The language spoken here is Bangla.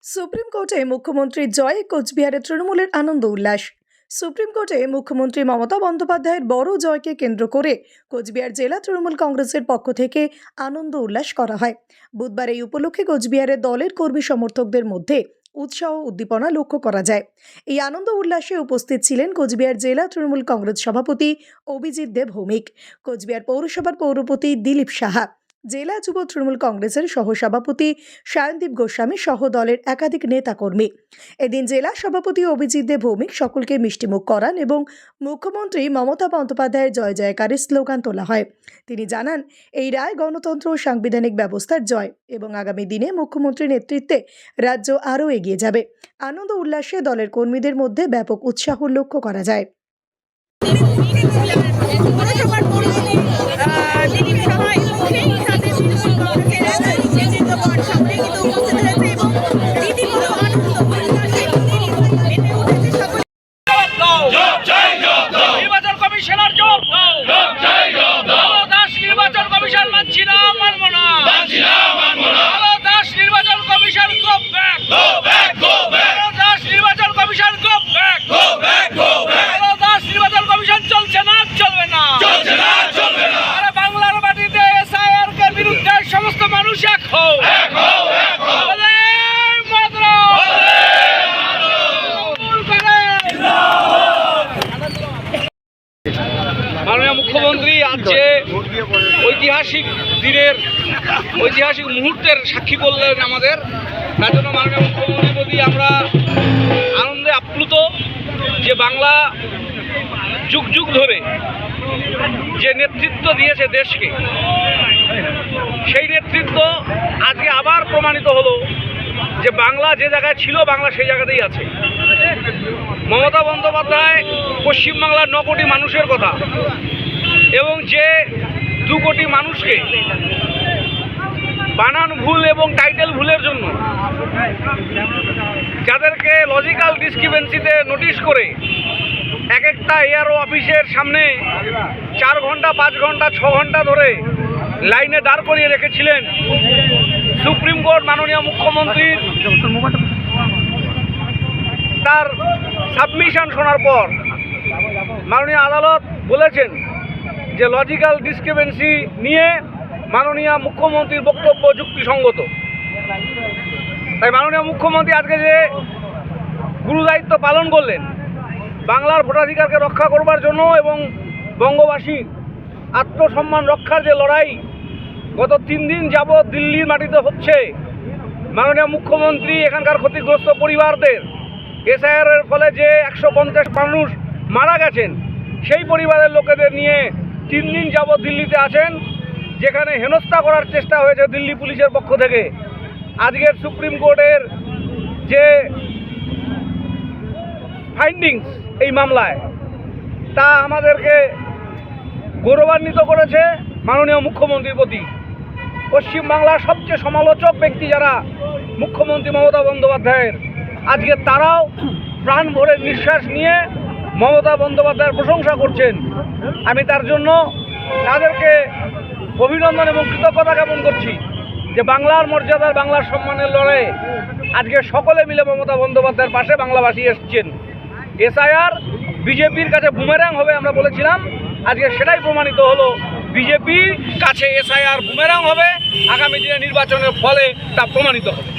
সুপ্রিম কোর্টে মুখ্যমন্ত্রীর জয়ে কোচবিহারে তৃণমূলের আনন্দ উল্লাস। সুপ্রিম কোর্টে মুখ্যমন্ত্রী মমতা বন্দ্যোপাধ্যায়ের বড় জয়কে কেন্দ্র করে কোচবিহার জেলা তৃণমূল কংগ্রেসের পক্ষ থেকে আনন্দ উল্লাস করা হয়। বুধবার এই উপলক্ষে কোচবিহারের দলের কর্মী সমর্থকদের মধ্যে উৎসাহ উদ্দীপনা লক্ষ্য করা যায়। এই আনন্দ উল্লাসে উপস্থিত ছিলেন কোচবিহার জেলা তৃণমূল কংগ্রেস সভাপতি অভিজিৎ দেব ভৌমিক, কোচবিহার পৌরসভার পৌরপতি দিলীপ সাহা, জেলা যুব তৃণমূল কংগ্রেসের সহসভাপতি সায়নদীপ গোস্বামী সহ দলের একাধিক নেতাকর্মী। এদিন জেলা সভাপতি অভিজিৎ দেব ভৌমিক সকলকে মিষ্টিমুখ করান এবং মুখ্যমন্ত্রী মমতা বন্দ্যোপাধ্যায়ের জয় জয়কারের স্লোগান তোলা হয়। তিনি জানান, এই রায় গণতন্ত্র ও সাংবিধানিক ব্যবস্থার জয় এবং আগামী দিনে মুখ্যমন্ত্রীর নেতৃত্বে রাজ্য আরও এগিয়ে যাবে। আনন্দ উল্লাসে দলের কর্মীদের মধ্যে ব্যাপক উৎসাহ লক্ষ্য করা যায়। নির্বাচন কমিশনার জব দাস নির্বাচন কমিশন মানছি না, মানবো না। দাস নির্বাচন কমিশন গো ব্যাক, দাস নির্বাচন কমিশন গো ব্যাক, দাস নির্বাচন কমিশন চলছে না, চলবে না। আরে বাংলার মাটিতে এসআইআর এর বিরুদ্ধে সমস্ত মানুষ এক হও। মাননীয় মুখ্যমন্ত্রী আজ যে ঐতিহাসিক দিনের ঐতিহাসিক মুহূর্তের সাক্ষী করলেন আমাদের, তার জন্য মাননীয় মুখ্যমন্ত্রীর প্রতি আমরা আনন্দে আপ্লুত যে বাংলা যুগ যুগ ধরে যে নেতৃত্ব দিয়েছে দেশকে, সেই নেতৃত্ব আজকে আবার প্রমাণিত হলো যে বাংলা যে জায়গায় ছিল বাংলা সেই জায়গাতেই আছে। মমতা বন্দ্যোপাধ্যায় পশ্চিমবাংলার 9 কোটি মানুষের কথা এবং যে 2 কোটি মানুষকে বানান ভুল এবং টাইটেল ভুলের জন্য যাদেরকে লজিক্যাল ডিসক্রিপেন্সিতে নোটিশ করে এক একটা এআরও অফিসের সামনে 4 ঘন্টা 5 ঘন্টা 6 ঘন্টা ধরে লাইনে দাঁড় করিয়ে রেখেছিলেন, সুপ্রিম কোর্ট মাননীয় মুখ্যমন্ত্রীর তার সাবমিশন শোনার পর মাননীয় আদালত বলেছেন যে লজিক্যাল ডিসক্রিপেন্সি নিয়ে মাননীয় মুখ্যমন্ত্রীর বক্তব্য যুক্তিসঙ্গত। তাই মাননীয় মুখ্যমন্ত্রী আজকে যে গুরুদায়িত্ব পালন করলেন বাংলার ভোটাধিকারকে রক্ষা করবার জন্য এবং বঙ্গবাসীর আত্মসম্মান রক্ষার যে লড়াই গত 3 দিন যাবৎ দিল্লির মাটিতে হচ্ছে, মাননীয় মুখ্যমন্ত্রী এখানকার ক্ষতিগ্রস্ত পরিবারদের এসআইআর এর ফলে যে 150 মানুষ মারা গেছেন সেই পরিবারের লোকেদের নিয়ে 3 দিন যাবৎ দিল্লিতে আছেন, যেখানে হেনস্থা করার চেষ্টা হয়েছে দিল্লি পুলিশের পক্ষ থেকে। আজকের সুপ্রিম কোর্টের যে ফাইন্ডিংস এই মামলায় তা আমাদেরকে গৌরবান্বিত করেছে মাননীয় মুখ্যমন্ত্রীর প্রতি। পশ্চিমবাংলার সবচেয়ে সমালোচক ব্যক্তি যারা মুখ্যমন্ত্রী মমতা বন্দ্যোপাধ্যায়ের, আজকে তারাও প্রাণ ভরে নিঃশ্বাস নিয়ে মমতা বন্দ্যোপাধ্যায়ের প্রশংসা করছেন। আমি তার জন্য তাদেরকে অভিনন্দন এবং কৃতজ্ঞতা জ্ঞাপন করছি যে বাংলার মর্যাদার বাংলার সম্মানের লড়াইয়ে আজকে সকলে মিলে মমতা বন্দ্যোপাধ্যায়ের পাশে বাংলাবাসী এসছেন। এসআইআর বিজেপির কাছে বুমেরাং হবে আমরা বলেছিলাম, আজকে সেটাই প্রমাণিত হলো, বিজেপির কাছে এসআইআর বুমেরাং হবে, আগামী দিনে নির্বাচনের ফলে তা প্রমাণিত হবে।